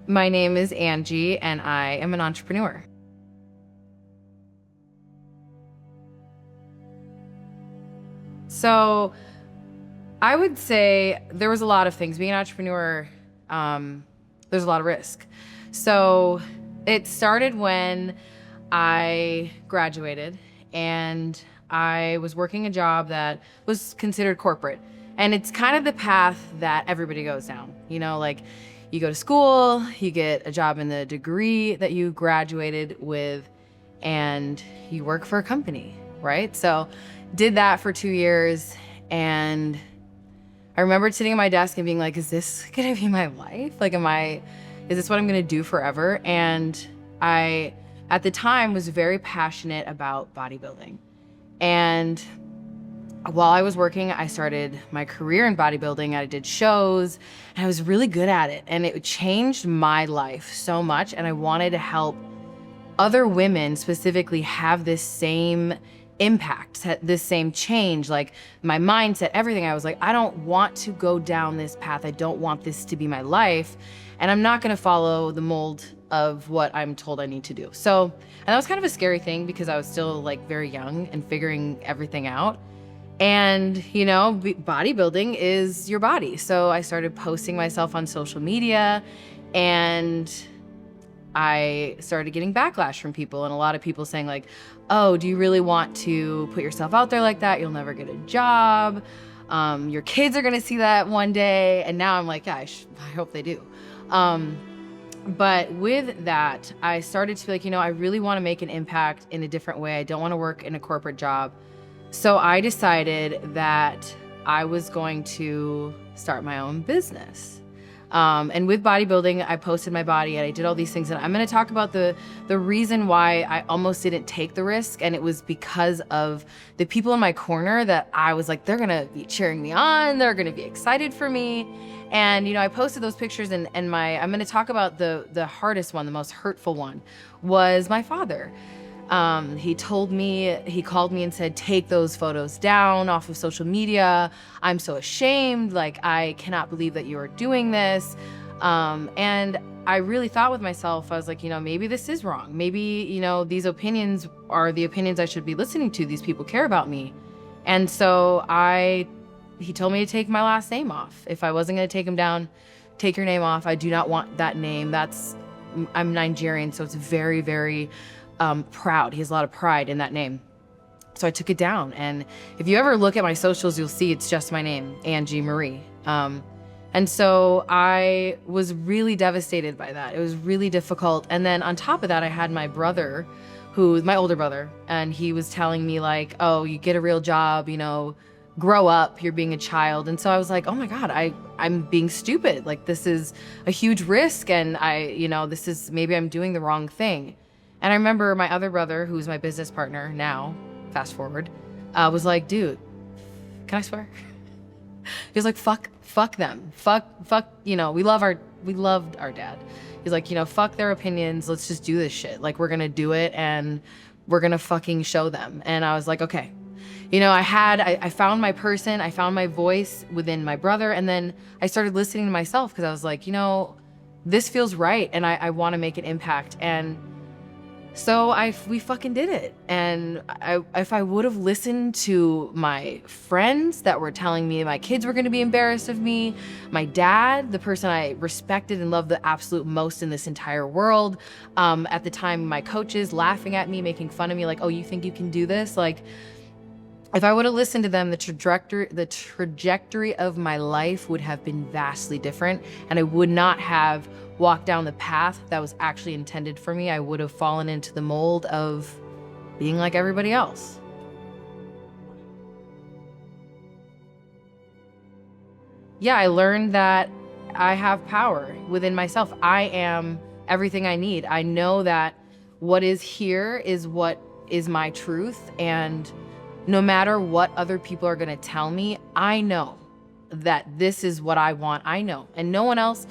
My name is Angie, and I am an entrepreneur. So I would say there was a lot of things. Being an entrepreneur, there's a lot of risk. So it started when I graduated and I was working a job that was considered corporate. And it's kind of the path that everybody goes down. Like you go to school, you get a job in the degree that you graduated with, and you work for a company, right? So did that for 2 years, and I remember sitting at my desk and being like, is this gonna be my life? Is this what I'm gonna do forever? And I, at the time, was very passionate about bodybuilding. And while I was working, I started my career in bodybuilding. I did shows, and I was really good at it. And it changed my life so much, and I wanted to help other women specifically have this same impact, this same change, like my mindset, everything. I was like, I don't want to go down this path. I don't want this to be my life. And I'm not gonna follow the mold of what I'm told I need to do. So, and that was kind of a scary thing because I was still like very young and figuring everything out. And bodybuilding is your body. So I started posting myself on social media, and I started getting backlash from people, and a lot of people saying like, oh, do you really want to put yourself out there like that? You'll never get a job. Your kids are gonna see that one day. And now I'm like, yeah, I hope they do. But with that, I started to be like, I really wanna make an impact in a different way. I don't wanna work in a corporate job. So I decided that I was going to start my own business. And with bodybuilding, I posted my body and I did all these things. And I'm gonna talk about the reason why I almost didn't take the risk. And it was because of the people in my corner that I was like, they're gonna be cheering me on. They're gonna be excited for me. And I posted those pictures, and I'm gonna talk about the hardest one, the most hurtful one, was my father. He called me and said, take those photos down off of social media. I'm so ashamed. Like, I cannot believe that you are doing this. And I really thought with myself, I was like, maybe this is wrong. Maybe, these opinions are the opinions I should be listening to. These people care about me. And so he told me to take my last name off. If I wasn't going to take him down, take your name off. I do not want that name. I'm Nigerian, so it's very, very proud. He has a lot of pride in that name. So I took it down. And if you ever look at my socials, you'll see it's just my name, Angie Marie. And so I was really devastated by that. It was really difficult. And then on top of that, I had my brother, who's my older brother, and he was telling me like, oh, you get a real job, grow up, you're being a child. And so I was like, oh my God, I'm being stupid. Like, this is a huge risk. And maybe I'm doing the wrong thing. And I remember my other brother, who's my business partner now, fast forward, was like, dude, can I swear? He was like, fuck them. Fuck, we loved our dad. He's like, fuck their opinions. Let's just do this shit. Like, we're gonna do it and we're gonna fucking show them. And I was like, okay. I found my person, I found my voice within my brother. And then I started listening to myself because I was like, this feels right. And I wanna make an impact. And so we fucking did it. And if I would have listened to my friends that were telling me my kids were gonna be embarrassed of me, my dad, the person I respected and loved the absolute most in this entire world, at the time, my coaches laughing at me, making fun of me, like, oh, you think you can do this? Like, if I would have listened to them, the trajectory of my life would have been vastly different, and I would not have walked down the path that was actually intended for me. I would have fallen into the mold of being like everybody else. Yeah, I learned that I have power within myself. I am everything I need. I know that what is here is what is my truth, and no matter what other people are gonna tell me, I know that this is what I want. I know, and no one else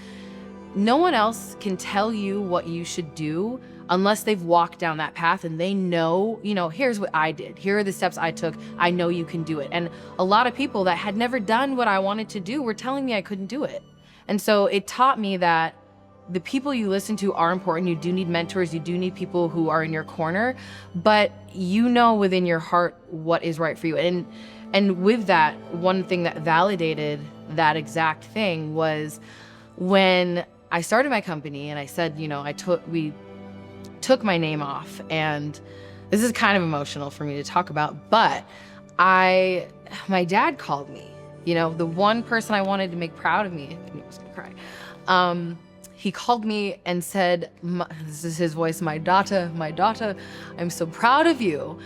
can tell you what you should do unless they've walked down that path and they know, here's what I did. Here are the steps I took. I know you can do it. And a lot of people that had never done what I wanted to do were telling me I couldn't do it. And so it taught me that the people you listen to are important. You do need mentors. You do need people who are in your corner, but you know within your heart what is right for you. And with that, one thing that validated that exact thing was when I started my company and I said, we took my name off, and this is kind of emotional for me to talk about, but my dad called me, the one person I wanted to make proud of me. I was gonna cry. He called me and said, this is his voice, my daughter, I'm so proud of you.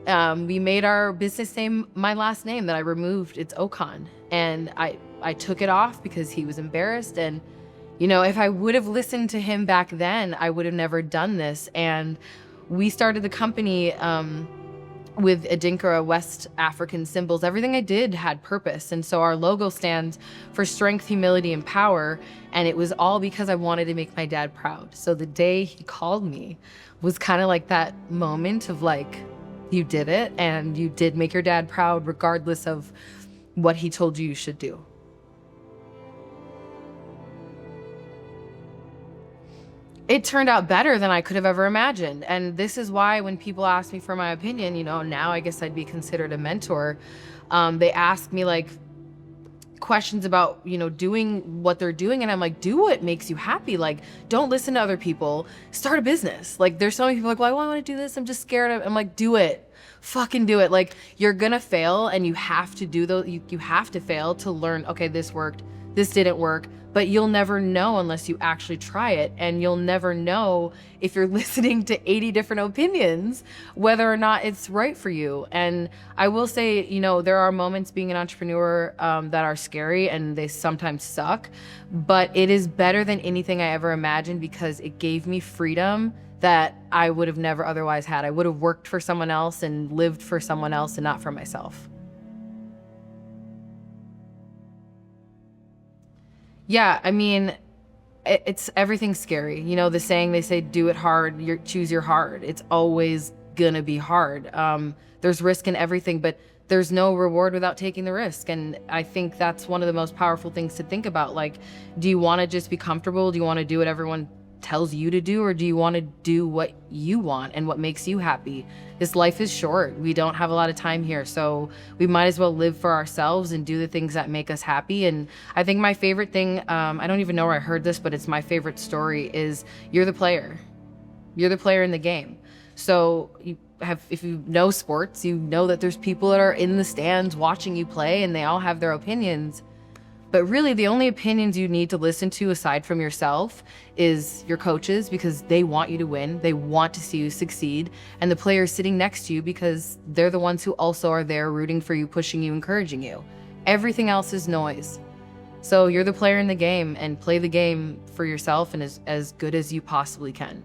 We made our business name my last name that I removed. It's Okan. And I took it off because he was embarrassed. And, if I would have listened to him back then, I would have never done this. And we started the company with Adinkra West African symbols. Everything I did had purpose. And so our logo stands for strength, humility, and power. And it was all because I wanted to make my dad proud. So the day he called me was kind of like that moment of like, you did it, and you did make your dad proud regardless of what he told you should do. It turned out better than I could have ever imagined. And this is why when people ask me for my opinion, now I guess I'd be considered a mentor. They ask me like questions about, doing what they're doing. And I'm like, do what makes you happy. Like, don't listen to other people, start a business. Like, there's so many people like, well, I want to do this. I'm just scared of, I'm like, do it. Fucking do it. Like, you're gonna fail, and you have to do those. You have to fail to learn, okay, this worked, this didn't work, but you'll never know unless you actually try it. And you'll never know if you're listening to 80 different opinions, whether or not it's right for you. And I will say, there are moments being an entrepreneur that are scary, and they sometimes suck, but it is better than anything I ever imagined because it gave me freedom that I would have never otherwise had. I would have worked for someone else and lived for someone else and not for myself. Yeah, I mean, it's everything's scary. The saying, they say, do it hard, choose your hard. It's always gonna be hard. There's risk in everything, but there's no reward without taking the risk. And I think that's one of the most powerful things to think about. Like, do you wanna just be comfortable? Do you wanna do what everyone tells you to do, or do you want to do what you want and what makes you happy? This life is short. We don't have a lot of time here, so we might as well live for ourselves and do the things that make us happy. And I think my favorite thing, I don't even know where I heard this, but it's my favorite story, is you're the player. You're the player in the game. So if you know sports, you know that there's people that are in the stands watching you play, and they all have their opinions. But really, the only opinions you need to listen to aside from yourself is your coaches, because they want you to win. They want to see you succeed. And the players sitting next to you, because they're the ones who also are there rooting for you, pushing you, encouraging you. Everything else is noise. So you're the player in the game, and play the game for yourself and as good as you possibly can.